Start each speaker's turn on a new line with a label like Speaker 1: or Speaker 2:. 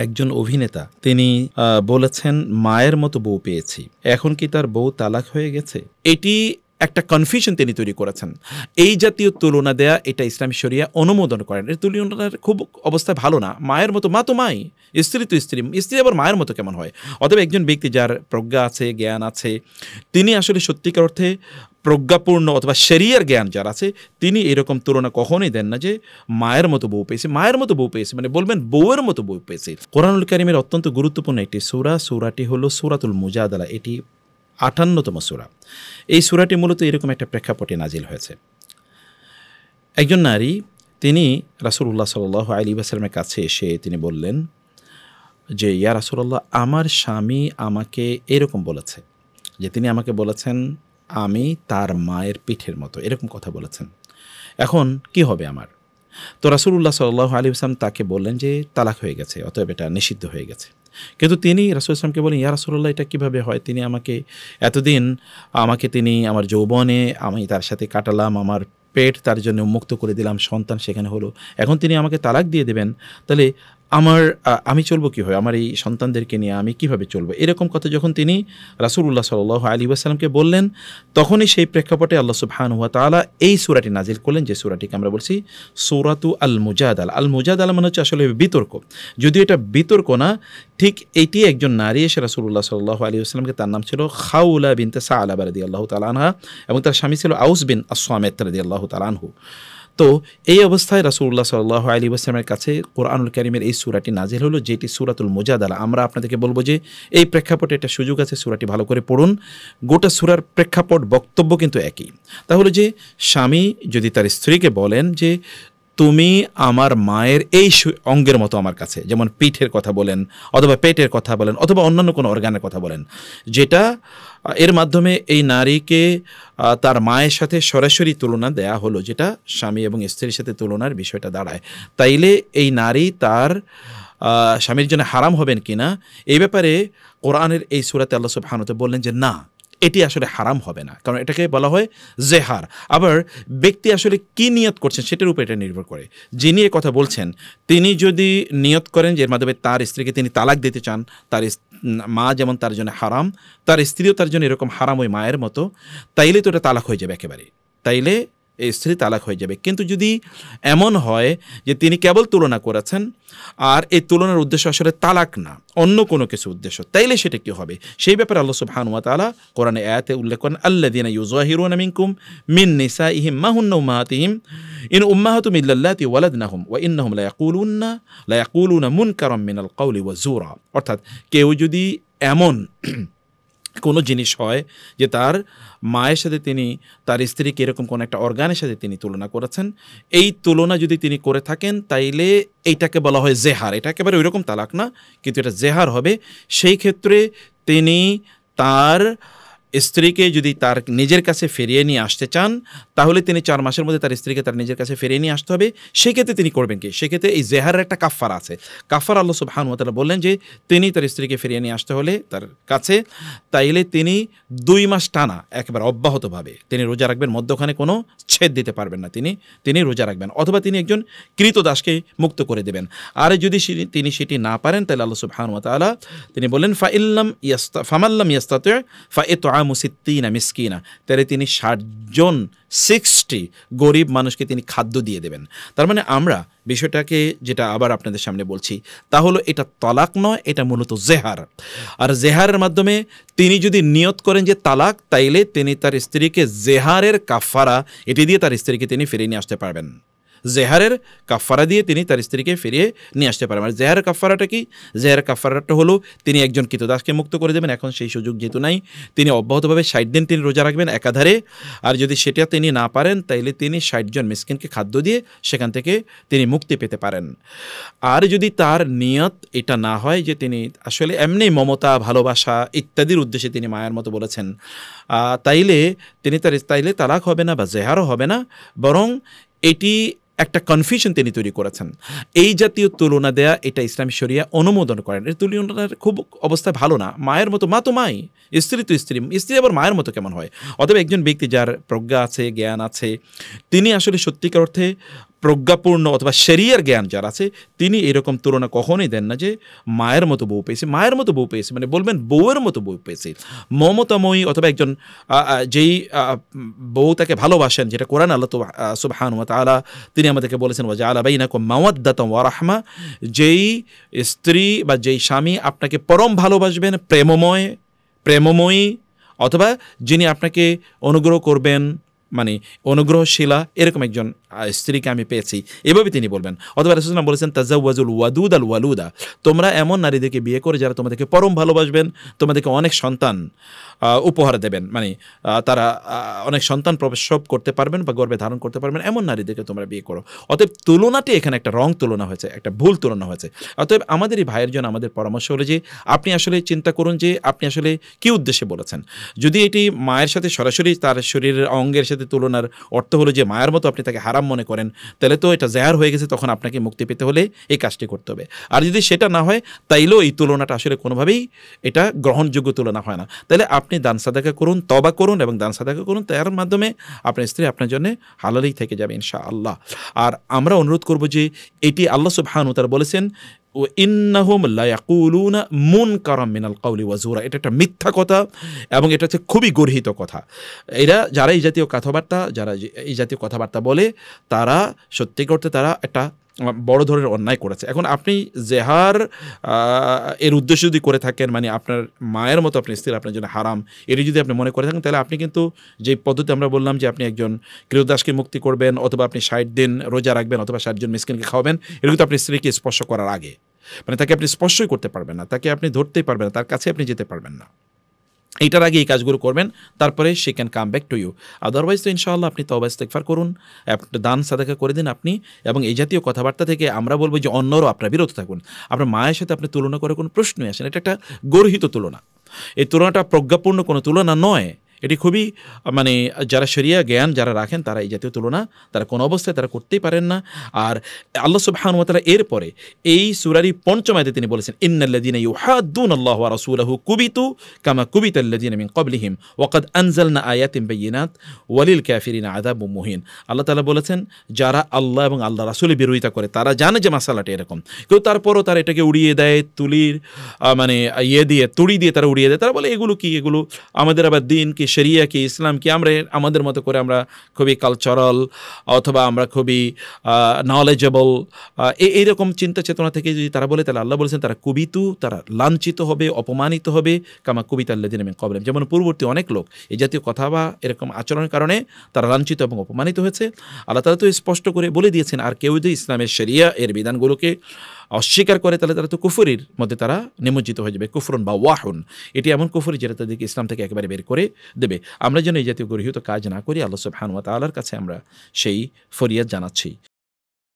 Speaker 1: একজন অভিনেতা তিনি বলেছেন মায়ের মতো বউ পেয়েছি, এখন কি তার বউ তালাক হয়ে গেছে? এটি একটা কনফিউশন তিনি তৈরি করেছেন। এই জাতীয় তুলনা দেয়া এটা ইসলামী শরিয়া অনুমোদন করেন। এর তুলনার খুব অবস্থা ভালো না। মায়ের মতো, মা তো মাই, স্ত্রী তো স্ত্রী, স্ত্রী আবার মায়ের মতো কেমন হয়? অতএব একজন ব্যক্তি যার প্রজ্ঞা আছে, জ্ঞান আছে, তিনি আসলে সত্যিকার অর্থে প্রজ্ঞাপূর্ণ অথবা শরিয়ার জ্ঞান যার আছে, তিনি এরকম তুলনা কখনোই দেন না যে মায়ের মতো বউ পেয়েছে, মায়ের মতো বউ পেয়েছে, মানে বলবেন বউয়ের মতো বউ পেয়েছে। কোরআনুল কারীমের অত্যন্ত গুরুত্বপূর্ণ একটি সূরা, সূরাটি হলো সূরাতুল মুজাদালা। এটি ৫৮তম সূরা। এই সূরাটি মূলত এরকম একটা প্রেক্ষাপটে নাজিল হয়েছে। একজন নারী তিনি রাসূলুল্লাহ সাল্লাল্লাহু আলাইহি ওয়াসাল্লামের কাছে এসে তিনি বললেন যে, ইয়া রাসূলুল্লাহ, আমার স্বামী আমাকে এরকম বলেছে, যে তিনি আমাকে বলেছেন আমি তার মায়ের পিঠের মতো, এরকম কথা বলেছেন। এখন কি হবে আমার? তো রাসূলুল্লাহ সাল্লাল্লাহু আলাইহি ওয়াসাল্লাম তাকে বললেন যে তালাক হয়ে গেছে, অতএব এটা নিষিদ্ধ হয়ে গেছে। কিন্তু তিনি রাসূল সাল্লাল্লাহু বলেন, ইয়া রাসূলুল্লাহ, এটা কীভাবে হয়? তিনি আমাকে এতদিন তিনি আমার যৌবনে আমি তার সাথে কাটালাম, আমার পেট তার জন্য উন্মুক্ত করে দিলাম, সন্তান সেখানে হলো, এখন তিনি আমাকে তালাক দিয়ে দেবেন, তাহলে আমি চলবো কীভাবে? আমার এই সন্তানদেরকে নিয়ে আমি কিভাবে চলবো? এরকম কথা যখন তিনি রাসূলুল্লাহ সাল্লাল্লাহু আলাইহি ওয়াসাল্লামকে বললেন, তখনই সেই প্রেক্ষাপটে আল্লাহ সুবহানাহু ওয়া তাআলা এই সূরাটি নাজিল করলেন, যে সূরাটিকে আমরা বলছি সূরাতু আল মুজাদালা। আল মুজাদালা মানে হচ্ছে আসলে বিতর্ক, যদিও এটা বিতর্ক না, ঠিক এটি একজন নারী এসে রাসূলুল্লাহ সাল্লাল্লাহু আলাইহি ওয়াসাল্লামকে, তার নাম ছিল খাউলা বিনতে সাআলাবা রাদিয়াল্লাহু তাআলা আনহা, এবং তার স্বামী ছিল আউস বিন আস-সামিত রাদিয়াল্লাহু তাআলা আনহু। তো এই অবস্থায় রাসূলুল্লাহ সাল্লাল্লাহু আলাইহি ওয়াসাল্লামের কাছে কোরআনুল কারীমের এই সূরাটি নাজিল হলো, যেটি সূরাতুল মুজাদালা। আমরা আপনাদেরকে বলবো যে এই প্রেক্ষাপটে একটা সুযোগ আছে, সূরাটি ভালো করে পড়ুন। গোটা সূরার প্রেক্ষাপট বক্তব্য কিন্তু একই। তাহলে যে স্বামী যদি তার স্ত্রীকে বলেন যে তুমি আমার মায়ের এই অঙ্গের মতো আমার কাছে, যেমন পিঠের কথা বলেন অথবা পেটের কথা বলেন অথবা অন্যান্য কোনো অর্গানের কথা বলেন, যেটা এর মাধ্যমে এই নারীকে তার মায়ের সাথে সরাসরি তুলনা দেয়া হলো, যেটা স্বামী এবং স্ত্রীর সাথে তুলনার বিষয়টা দাঁড়ায়। তাইলে এই নারী তার স্বামীর জন্য হারাম হবেন কিনা, এই ব্যাপারে কোরআনের এই সূরাতে আল্লাহ সুবহানাহু ওয়া তাআলা বললেন যে না, এটি আসলে হারাম হবে না, কারণ এটাকে বলা হয় জেহার। আবার ব্যক্তি আসলে কি নিয়ত করছেন সেটার উপর এটা নির্ভর করে। যিনি এ কথা বলছেন তিনি যদি নিয়ত করেন যে এর মাধ্যমে তার স্ত্রীকে তিনি তালাক দিতে চান, তার মা যেমন তার জন্য হারাম, তার স্ত্রীও তার জন্য এরকম হারাম ওই মায়ের মতো, তাইলে তো এটা তালাক হয়ে যাবে একেবারে, তাইলে এই স্ত্রী তালাক হয়ে যাবে। কিন্তু যদি এমন হয় যে তিনি কেবল তুলনা করেছেন আর এই তুলনার উদ্দেশ্য আসলে তালাক না, অন্য কোনো কিছু উদ্দেশ্য, তাইলে সেটা কি হবে? সেই ব্যাপারে আল্লাহ সুবহানাহু ওয়া তাআলা কোরআনে আয়াতে উল্লেখ করেন, আল্লাযীনা ইউযাহিরুনা মিনকুম মিন নিসাইহিম মা হুন্না উম্মাহাতুহুম ইন উম্মাহাতুহুম ইল্লাল্লাতী ওয়ালাদনাহুম ওয়া ইন্নাহুম লায়াকুলুনা মুনকারাম মিনাল কাওলি ওয়া জুরা। অর্থাৎ কেউ যদি এমন কোনো জিনিস হয় যে তার মায়ের সাথে তিনি তার স্ত্রীকে এরকম কোনো একটা অর্গানের সাথে তিনি তুলনা করেছেন, এই তুলনা যদি তিনি করে থাকেন তাইলে এইটাকে বলা হয় জেহার। এটা একেবারে ওইরকম তালাক না, কিন্তু এটা জেহার হবে। সেই ক্ষেত্রে তিনি তার স্ত্রীকে যদি তার নিজের কাছে ফিরিয়ে নিয়ে আসতে চান, তাহলে তিনি 4 মাসের মধ্যে তার স্ত্রীকে তার নিজের কাছে ফিরিয়ে নিয়ে আসতে হবে। সেক্ষেত্রে তিনি করবেন কি? সেক্ষেত্রে এই জেহারের একটা কাফারা আছে। কাফারা আল্লাহ সুবহানাহু ওয়া তাআলা বললেন যে তিনি তার স্ত্রীকে ফিরিয়ে নিয়ে আসতে হলে তার কাছে, তাইলে তিনি 2 মাস টানা একেবারে অব্যাহতভাবে তিনি রোজা রাখবেন, মধ্যখানে কোনো ছেদ দিতে পারবেন না, তিনি রোজা রাখবেন, অথবা তিনি একজন কৃতদাসকে মুক্ত করে দেবেন। আর যদি তিনি সেটি না পারেন, তাহলে আল্লাহ সুবহানাহু ওয়া তাআলা তিনি বললেন ফামাল্লাম ইয়াস্তাতি' ফাইতআমু 60 মিসকিনা, তাহলে তিনি 60 গরিব মানুষকে তিনি খাদ্য দিয়ে দেবেন। তার মানে আমরা বিষয়টাকে যেটা আবার আপনাদের সামনে বলছি তা হলো এটা তালাক নয়, এটা মূলত জেহার। আর জেহারের মাধ্যমে তিনি যদি নিয়ত করেন যে তালাক, তাইলে তিনি তার স্ত্রীকে জেহারের কাফারা এটি দিয়ে তার স্ত্রীকে তিনি ফিরিয়ে নিয়ে আসতে পারবেন। জেহারের কাফারা দিয়ে তিনি তার স্ত্রীকে ফিরিয়ে নিয়ে আসতে পারেন। আর জেহারের কাফারাটা কি? জেহারের কাফারাটা হলো তিনি একজন কৃতদাসকে মুক্ত করে দেবেন। এখন সেই সুযোগ যেহেতু নাই, তিনি অব্যাহতভাবে 60 দিন তিনি রোজা রাখবেন একাধারে। আর যদি সেটা তিনি না পারেন, তাইলে তিনি 60 জন মিসকিনকে খাদ্য দিয়ে সেখান থেকে তিনি মুক্তি পেতে পারেন। আর যদি তার নিয়ত এটা না হয় যে তিনি আসলে এমনি মমতা, ভালোবাসা ইত্যাদির উদ্দেশ্যে তিনি মায়ের মতো বলেছেন, তাইলে তালাক হবে না বা জেহারও হবে না, বরং এটি একটা কনফিউশন তিনি তৈরি করেছেন। এই জাতীয় তুলনা দেয়া এটা ইসলামী শরিয়া অনুমোদন করেন। এর তুলনার খুব অবস্থা ভালো না। মায়ের মতো, মা তো মাই, স্ত্রী তো স্ত্রী, স্ত্রী আবার মায়ের মতো কেমন হয়? অতএব একজন ব্যক্তি যার প্রজ্ঞা আছে, জ্ঞান আছে, তিনি আসলে সত্যিকার অর্থে প্রজ্ঞাপূর্ণ অথবা শরিয়ার জ্ঞান যার আছে তিনি এরকম তুলনা কখনোই দেন না যে মায়ের মতো বউ পেয়েছে, মায়ের মতো বউ পেয়েছে মানে বলবেন বউয়ের মতো বউ পেয়েছে। মমতাময়ী অথবা একজন যেই বউ তাকে ভালোবাসেন, যেটা কোরআন আল্লাহ সুবহানাহু ওয়া তাআলা তিনি আমাদেরকে বলেছেন ওয়াজআলা বাইনাকুম মাওয়াদ্দাতান ওয়া রাহমা, যেই স্ত্রী বা যেই স্বামী আপনাকে পরম ভালোবাসবেন, প্রেমময়ী, অথবা যিনি আপনাকে অনুগ্রহ করবেন মানে অনুগ্রহশীলা, এরকম একজন স্ত্রীকে আমি পেয়েছি, এভাবে তিনি বলবেন। অথবা রাসূলুল্লাহ সাল্লাল্লাহু আলাইহি ওয়াসাল্লাম বলেছেন তাজাওয়াজুল ওয়াদুদ আল ওয়ালুদা, তোমরা এমন নারীদেরকে বিয়ে করে যারা তোমাদেরকে পরম ভালোবাসবেন, তোমাদেরকে অনেক সন্তান উপহার দেবেন, মানে তারা অনেক সন্তান প্রসব করতে পারবেন বা গর্ভে ধারণ করতে পারবেন, এমন নারীদেরকে তোমরা বিয়ে করো। অতএব তুলনাটি এখানে একটা রং তুলনা হয়েছে, একটা ভুল তুলনা হয়েছে। অতএব আমাদের এই ভাইয়ের জন্য আমাদের পরামর্শ হলো যে আপনি আসলে চিন্তা করুন যে আপনি আসলে কী উদ্দেশ্যে বলেছেন। যদি এটি মায়ের সাথে সরাসরি তার শরীরের অঙ্গের সাথে তুলনার অর্থ হলো যে মায়ের মতো আপনি তাকে হারাম মনে করেন, তাহলে তো এটা জাহার হয়ে গেছে, তখন আপনাকে মুক্তি পেতে হলে এই কাজটি করতে হবে। আর যদি সেটা না হয় তাইলেও এই তুলনাটা আসলে কোনোভাবেই এটা গ্রহণযোগ্য তুলনা হয় না। তাহলে আপনি দান সাদাকা করুন, তওবা করুন এবং দান সাদাকা করুন, তার মাধ্যমে আপনার স্ত্রী আপনার জন্য হালালেই থেকে যাবে ইনশাআল্লাহ। আর আমরা অনুরোধ করব যে এটি আল্লাহ সুবহানাহু ওয়া তাআলা বলেছেন ও ইন্নাহুম লা ইয়াকুলুনা মুনকারাম মিনাল কাওলি ওয়া জুরা, এটা একটা মিথ্যা কথা এবং এটা হচ্ছে খুবই গর্হিত কথা। এরা যারা এই জাতীয় কথাবার্তা বলে তারা সত্যি করতে তারা একটা বড় ধরনের অন্যায় করেছে। এখন আপনি জেহার এর উদ্দেশ্য যদি করে থাকেন, মানে আপনার মায়ের মতো আপনি স্ত্রী আপনার জন্য হারাম, এটি যদি আপনি মনে করে থাকেন, তাহলে আপনি কিন্তু যে পদ্ধতি আমরা বললাম যে আপনি একজন ক্রীতদাসকে মুক্তি করবেন, অথবা আপনি 60 দিন রোজা রাখবেন, অথবা 60 জন মিসকিনকে খাওয়াবেন, এটা কিন্তু আপনি স্ত্রীকে স্পর্শ করার আগে, মানে তাকে আপনি স্পর্শই করতে পারবেন না, তাকে আপনি ধরতেই পারবেন না, তার কাছে আপনি যেতে পারবেন না। এইটার আগে এই কাজগুলো করবেন, তারপরে she can come back to you. Otherwise তো ইনশাআল্লাহ আপনি তওবা ইস্তেগফার করুন, দান সাদাকা করে দিন আপনি, এবং এই জাতীয় কথাবার্তা থেকে আমরা বলবো যে অন্যরাও আপনারা বিরত থাকুন। আপনার মায়ের সাথে আপনি তুলনা করে কোনো প্রশ্নই আসেন, এটা একটা গর্হিত তুলনা। এই তুলনাটা প্রজ্ঞাপূর্ণ কোনো তুলনা নয়, এটি খুবই মানে যারা শরিয়া জ্ঞান যারা রাখেন তারা এই জাতীয় তুলনা তারা কোনো অবস্থায় তারা করতেই পারেন না। আর আল্লাহ সুবহানাহু ওয়া তাআলা এরপরে এই সূরারই ৫ম আয়াতে তিনি বলেছেন ইন্নাল্লাযীনা ইউহাদ্দুনাল্লাহ ওয়া রাসূলাহু কুবিতু কামা কুবিতাল্লাযীনা মিন ক্বাবলিহিম ওয়া ক্বাদ আনজালনা আয়াতিন বাইয়িনাত ওয়ালিল কাফিরিনা আযাবুম মুহিন। আল্লাহ তাআলা বলেছেন যারা আল্লাহ এবং আল্লাহ রাসূলের বিরোধিতা করে তারা জানে যে মাসালাটা এরকম, কিন্তু তারপরও তারা এটাকে উড়িয়ে দেয়, মানে তুড়ি দিয়ে তারা উড়িয়ে দেয়। তারা বলে এগুলো কি, এগুলো আমাদের আবার দিন কি, শরিয়া কি, ইসলাম কি, আমরা আমাদের মতো করে আমরা খুবই কালচারাল অথবা আমরা খুবই নলেজেবল, এইরকম চিন্তা চেতনা থেকে যদি তারা বলে, তাহলে আল্লাহ বলেছেন তারা কুবিতু, তারা লাঞ্ছিত হবে, অপমানিত হবে, কামা কুবিতাল্লাযীনা মিন ক্বাবলিহিম, যেমন পূর্ববর্তী অনেক লোক এই জাতীয় কথা বা এরকম আচরণের কারণে তারা লাঞ্ছিত এবং অপমানিত হয়েছে। আল্লাহ তাআলা তো স্পষ্ট করে বলে দিয়েছেন, আর কেউ যদি ইসলামের শরিয়া এর বিধানগুলোকে অস্বীকার করে তাহলে তারা তো কুফরির মধ্যে তারা নিমজ্জিত হয়ে যাবে, কুফরুন বা ওয়াহুন, এটি এমন কুফরি যেটা তাদেরকে ইসলাম থেকে একেবারে বের করে দেবে। আমরা যেন এই জাতীয় গর্হিত কাজ না করি, আল্লাহ সুবহানাহু ওয়া তাআলার কাছে আমরা সেই ফরিয়াদ জানাচ্ছি।